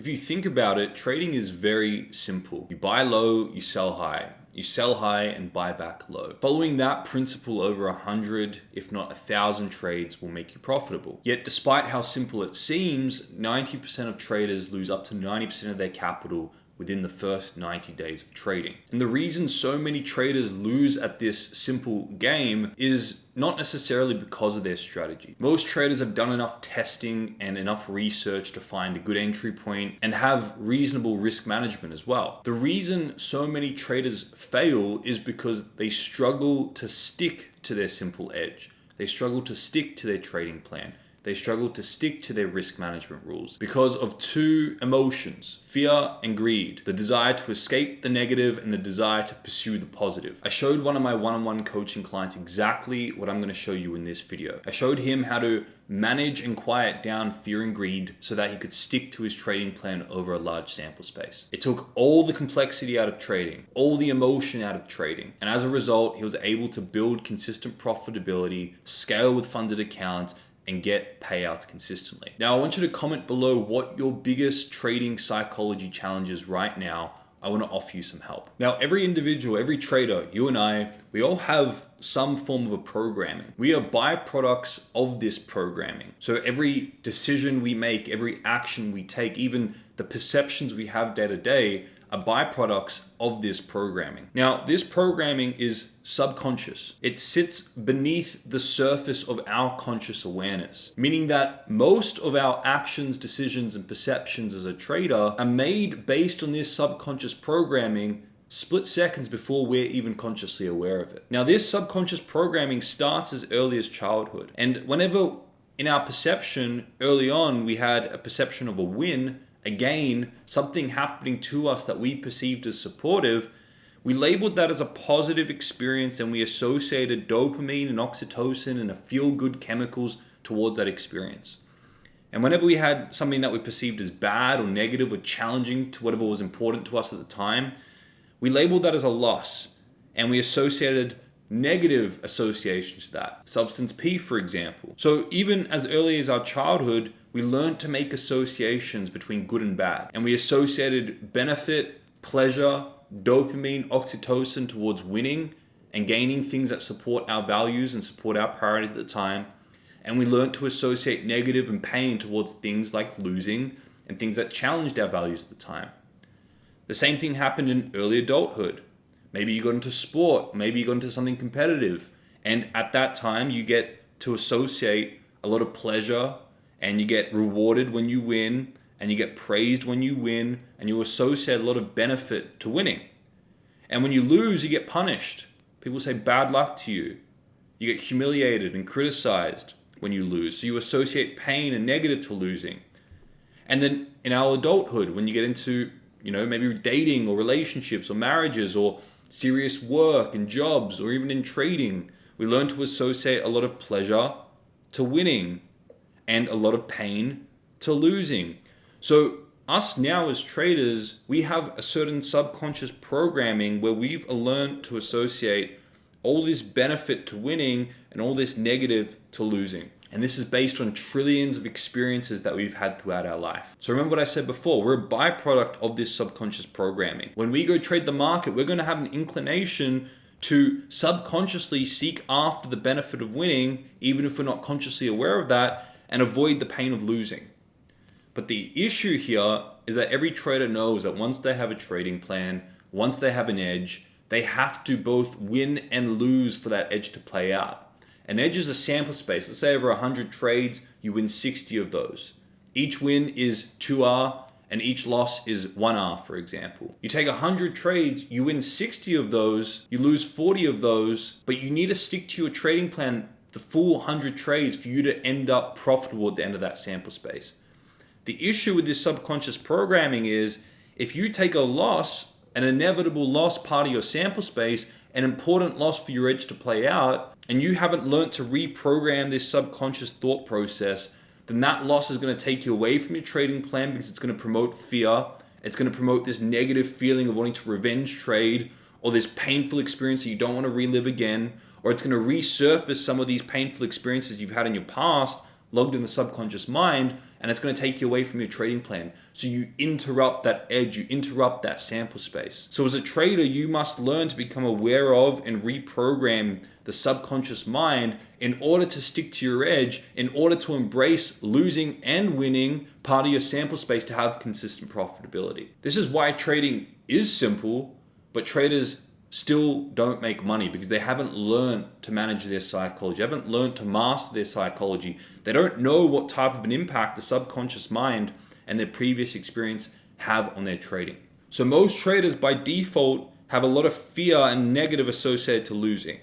If you think about it, trading is very simple. You buy low, you sell high. You sell high and buy back low. Following that principle over 100, if not 1,000 trades will make you profitable. Yet despite how simple it seems, 90% of traders lose up to 90% of their capital within the first 90 days of trading. And the reason so many traders lose at this simple game is not necessarily because of their strategy. Most traders have done enough testing and enough research to find a good entry point and have reasonable risk management as well. The reason so many traders fail is because they struggle to stick to their simple edge. They struggle to stick to their trading plan. They struggle to stick to their risk management rules because of two emotions, fear and greed, the desire to escape the negative and the desire to pursue the positive. I showed one of my one-on-one coaching clients exactly what I'm going to show you in this video. I showed him how to manage and quiet down fear and greed so that he could stick to his trading plan over a large sample space. It took all the complexity out of trading, all the emotion out of trading, and as a result, he was able to build consistent profitability, scale with funded accounts, and get payouts consistently. Now, I want you to comment below what your biggest trading psychology challenge is right now. I want to offer you some help. Now, every individual, every trader, you and I, we all have some form of a programming. We are byproducts of this programming. So every decision we make, every action we take, even the perceptions we have day to day are byproducts of this programming. Now, this programming is subconscious. It sits beneath the surface of our conscious awareness, meaning that most of our actions, decisions, and perceptions as a trader are made based on this subconscious programming split seconds before we're even consciously aware of it. Now, this subconscious programming starts as early as childhood. And whenever in our perception early on, we had a perception of a win, a gain, something happening to us that we perceived as supportive, we labeled that as a positive experience and we associated dopamine and oxytocin and a feel-good chemicals towards that experience. And whenever we had something that we perceived as bad or negative or challenging to whatever was important to us at the time, we labeled that as a loss and we associated negative associations to that. Substance P, for example. So even as early as our childhood, we learned to make associations between good and bad. And we associated benefit, pleasure, dopamine, oxytocin towards winning and gaining things that support our values and support our priorities at the time. And we learned to associate negative and pain towards things like losing and things that challenged our values at the time. The same thing happened in early adulthood. Maybe you got into sport, maybe you got into something competitive. And at that time, you get to associate a lot of pleasure and you get rewarded when you win and you get praised when you win and you associate a lot of benefit to winning. And when you lose, you get punished. People say bad luck to you. You get humiliated and criticized when you lose. So you associate pain and negative to losing. And then in our adulthood, when you get into, maybe dating or relationships or marriages or serious work and jobs or even in trading, we learn to associate a lot of pleasure to winning and a lot of pain to losing. So us now as traders, we have a certain subconscious programming where we've learned to associate all this benefit to winning and all this negative to losing. And this is based on trillions of experiences that we've had throughout our life. So remember what I said before, we're a byproduct of this subconscious programming. When we go trade the market, we're going to have an inclination to subconsciously seek after the benefit of winning, even if we're not consciously aware of that, and avoid the pain of losing. But the issue here is that every trader knows that once they have a trading plan, once they have an edge, they have to both win and lose for that edge to play out. An edge is a sample space. Let's say over 100 trades, you win 60 of those. Each win is 2R and each loss is 1R, for example. You take 100 trades, you win 60 of those, you lose 40 of those, but you need to stick to your trading plan the full 100 trades for you to end up profitable at the end of that sample space. The issue with this subconscious programming is if you take a loss, an inevitable loss part of your sample space, an important loss for your edge to play out, and you haven't learned to reprogram this subconscious thought process, then that loss is going to take you away from your trading plan because it's going to promote fear. It's going to promote this negative feeling of wanting to revenge trade or this painful experience that you don't want to relive again, or it's going to resurface some of these painful experiences you've had in your past logged in the subconscious mind, and it's going to take you away from your trading plan. So you interrupt that edge, you interrupt that sample space. So as a trader, you must learn to become aware of and reprogram the subconscious mind in order to stick to your edge, in order to embrace losing and winning part of your sample space to have consistent profitability. This is why trading is simple, but traders still don't make money because they haven't learned to manage their psychology, haven't learned to master their psychology. They don't know what type of an impact the subconscious mind and their previous experience have on their trading. So most traders by default have a lot of fear and negative associated to losing,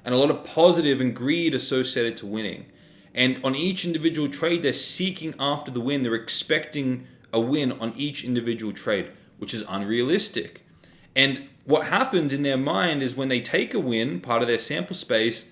and a lot of positive and greed associated to winning. And on each individual trade, they're seeking after the win. They're expecting a win on each individual trade, which is unrealistic. And what happens in their mind is when they take a win, part of their sample space,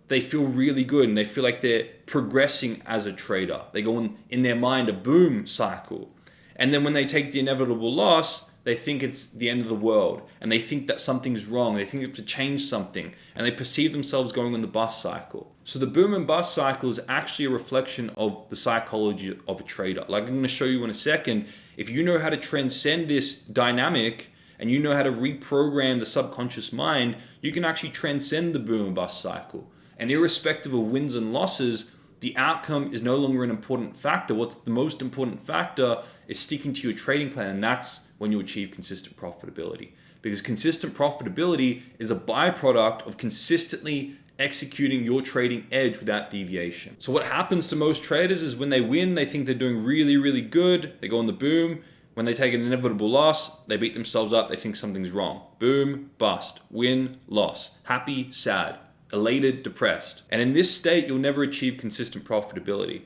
they feel really good and they feel like they're progressing as a trader. They go in their mind a boom cycle. And then when they take the inevitable loss, they think it's the end of the world and they think that something's wrong. They think they have to change something and they perceive themselves going on the bust cycle. So the boom and bust cycle is actually a reflection of the psychology of a trader. Like I'm going to show you in a second, if you know how to transcend this dynamic and you know how to reprogram the subconscious mind, you can actually transcend the boom and bust cycle. And irrespective of wins and losses, the outcome is no longer an important factor. What's the most important factor is sticking to your trading plan, and that's when you achieve consistent profitability. Because consistent profitability is a byproduct of consistently executing your trading edge without deviation. So what happens to most traders is when they win, they think they're doing really, really good. They go on the boom. When they take an inevitable loss, they beat themselves up. They think something's wrong. Boom, bust, win, loss, happy, sad, elated, depressed. And in this state, you'll never achieve consistent profitability.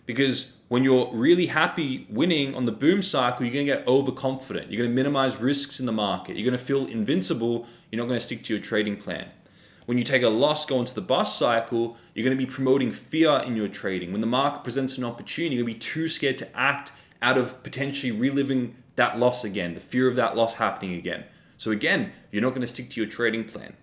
Because when you're really happy winning on the boom cycle, you're going to get overconfident. You're going to minimize risks in the market. You're going to feel invincible. You're not going to stick to your trading plan. When you take a loss, go into the bust cycle, you're going to be promoting fear in your trading. When the market presents an opportunity, you're going to be too scared to act out of potentially reliving that loss again, the fear of that loss happening again. So again, you're not going to stick to your trading plan.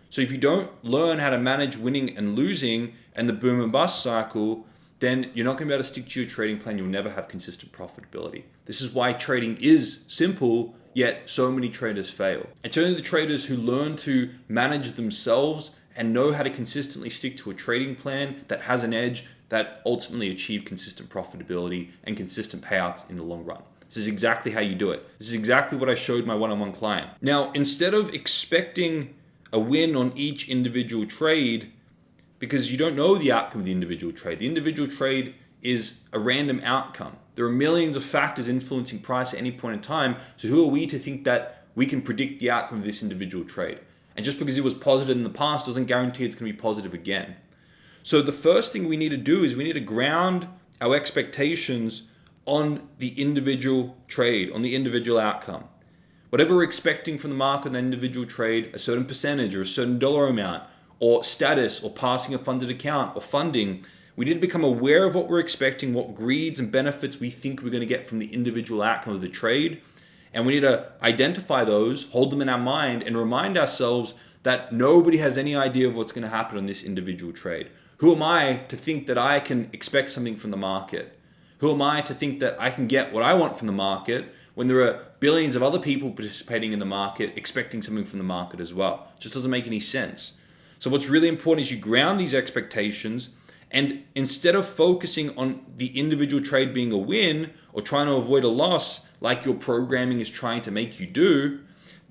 So if you don't learn how to manage winning and losing and the boom and bust cycle, then you're not going to be able to stick to your trading plan. You'll never have consistent profitability. This is why trading is simple, yet so many traders fail. It's only the traders who learn to manage themselves and know how to consistently stick to a trading plan that has an edge that ultimately achieve consistent profitability and consistent payouts in the long run. This is exactly how you do it. This is exactly what I showed my one-on-one client. Now, instead of expecting a win on each individual trade, because you don't know the outcome of the individual trade is a random outcome. There are millions of factors influencing price at any point in time. So who are we to think that we can predict the outcome of this individual trade? And just because it was positive in the past doesn't guarantee it's going to be positive again. So the first thing we need to do is we need to ground our expectations on the individual trade, on the individual outcome. Whatever we're expecting from the market in that individual trade, a certain percentage or a certain dollar amount, or status, or passing a funded account, or funding, we need to become aware of what we're expecting, what greeds and benefits we think we're going to get from the individual outcome of the trade. And we need to identify those, hold them in our mind, and remind ourselves that nobody has any idea of what's going to happen on this individual trade. Who am I to think that I can expect something from the market? Who am I to think that I can get what I want from the market when there are billions of other people participating in the market expecting something from the market as well? It just doesn't make any sense. So what's really important is you ground these expectations, and instead of focusing on the individual trade being a win or trying to avoid a loss like your programming is trying to make you do,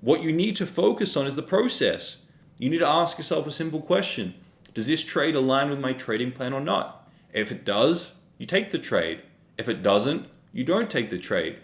what you need to focus on is the process. You need to ask yourself a simple question. Does this trade align with my trading plan or not? If it does, you take the trade. If it doesn't, you don't take the trade.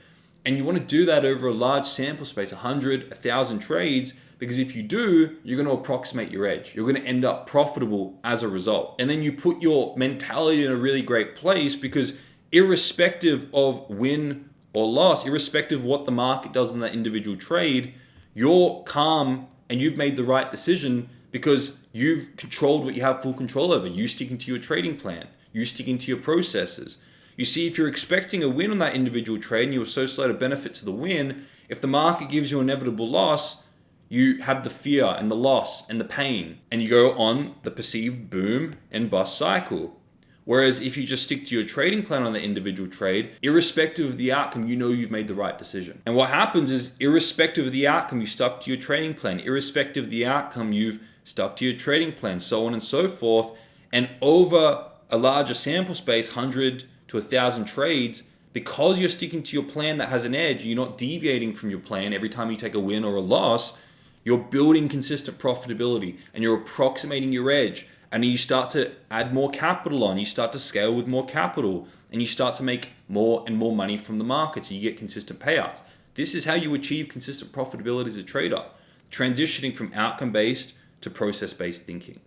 And you want to do that over a large sample space, 100, 1,000 trades, because if you do, you're going to approximate your edge. You're going to end up profitable as a result. And then you put your mentality in a really great place, because irrespective of win or loss, irrespective of what the market does in that individual trade, you're calm and you've made the right decision because you've controlled what you have full control over. You sticking to your trading plan, you sticking to your processes. You see, if you're expecting a win on that individual trade and you associate a benefit to the win, if the market gives you an inevitable loss, you have the fear and the loss and the pain, and you go on the perceived boom and bust cycle. Whereas if you just stick to your trading plan on the individual trade, irrespective of the outcome, you know you've made the right decision. And what happens is, irrespective of the outcome, you stuck to your trading plan. Irrespective of the outcome, you've stuck to your trading plan, so on and so forth. And over a larger sample space, 100 to 1,000 trades, because you're sticking to your plan that has an edge, you're not deviating from your plan every time you take a win or a loss, you're building consistent profitability and you're approximating your edge. And you start to add more capital on, you start to scale with more capital, and you start to make more and more money from the market, so you get consistent payouts. This is how you achieve consistent profitability as a trader, transitioning from outcome-based to process-based thinking.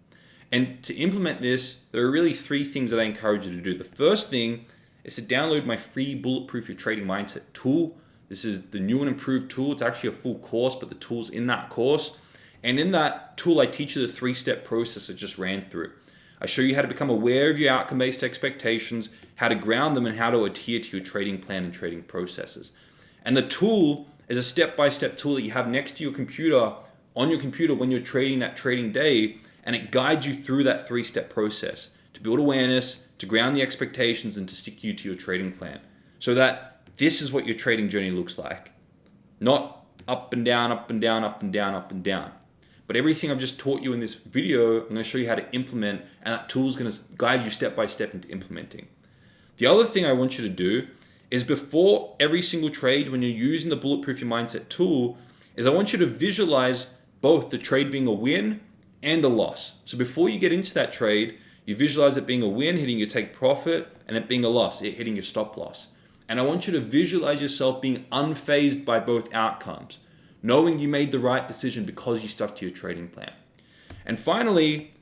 And to implement this, there are really 3 things that I encourage you to do. The first thing is to download my free Bulletproof Your Trading Mindset tool. This is the new and improved tool. It's actually a full course, but the tool's in that course. And in that tool, I teach you the 3-step process I just ran through. I show you how to become aware of your outcome-based expectations, how to ground them, and how to adhere to your trading plan and trading processes. And the tool is a step-by-step tool that you have next to your computer, on your computer when you're trading that trading day, and it guides you through that 3-step process to build awareness, to ground the expectations, and to stick you to your trading plan. So that this is what your trading journey looks like. Not up and down, up and down, up and down, up and down. But everything I've just taught you in this video, I'm going to show you how to implement, and that tool is going to guide you step by step into implementing. The other thing I want you to do is, before every single trade, when you're using the Bulletproof Your Mindset tool, is I want you to visualize both the trade being a win and a loss. So before you get into that trade, you visualize it being a win, hitting your take profit, and it being a loss, it hitting your stop loss. And I want you to visualize yourself being unfazed by both outcomes, knowing you made the right decision because you stuck to your trading plan. And finally,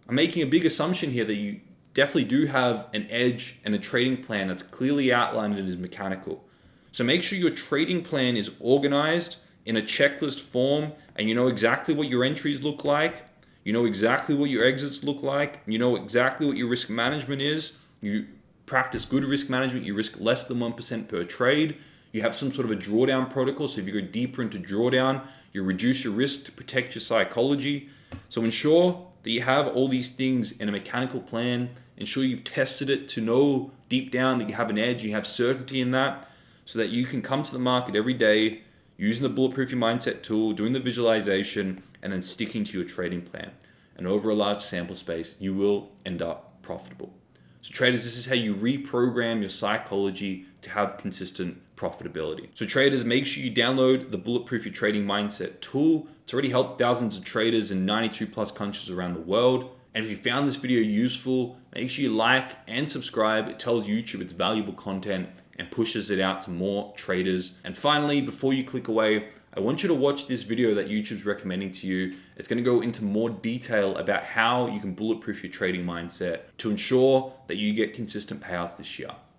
I'm making a big assumption here that you definitely do have an edge and a trading plan that's clearly outlined and is mechanical. So make sure your trading plan is organized in a checklist form, and you know exactly what your entries look like, you know exactly what your exits look like, you know exactly what your risk management is, you practice good risk management, you risk less than 1% per trade, you have some sort of a drawdown protocol, so if you go deeper into drawdown, you reduce your risk to protect your psychology. So ensure that you have all these things in a mechanical plan. Ensure you've tested it to know deep down that you have an edge, you have certainty in that, so that you can come to the market every day using the Bulletproof Your Mindset tool, doing the visualization, and then sticking to your trading plan. And over a large sample space, you will end up profitable. So traders, this is how you reprogram your psychology to have consistent profitability. So traders, make sure you download the Bulletproof Your Trading Mindset tool. It's already helped thousands of traders in 92 plus countries around the world. And if you found this video useful, make sure you like and subscribe. It tells YouTube it's valuable content and pushes it out to more traders. And finally, before you click away, I want you to watch this video that YouTube's recommending to you. It's going to go into more detail about how you can bulletproof your trading mindset to ensure that you get consistent payouts this year.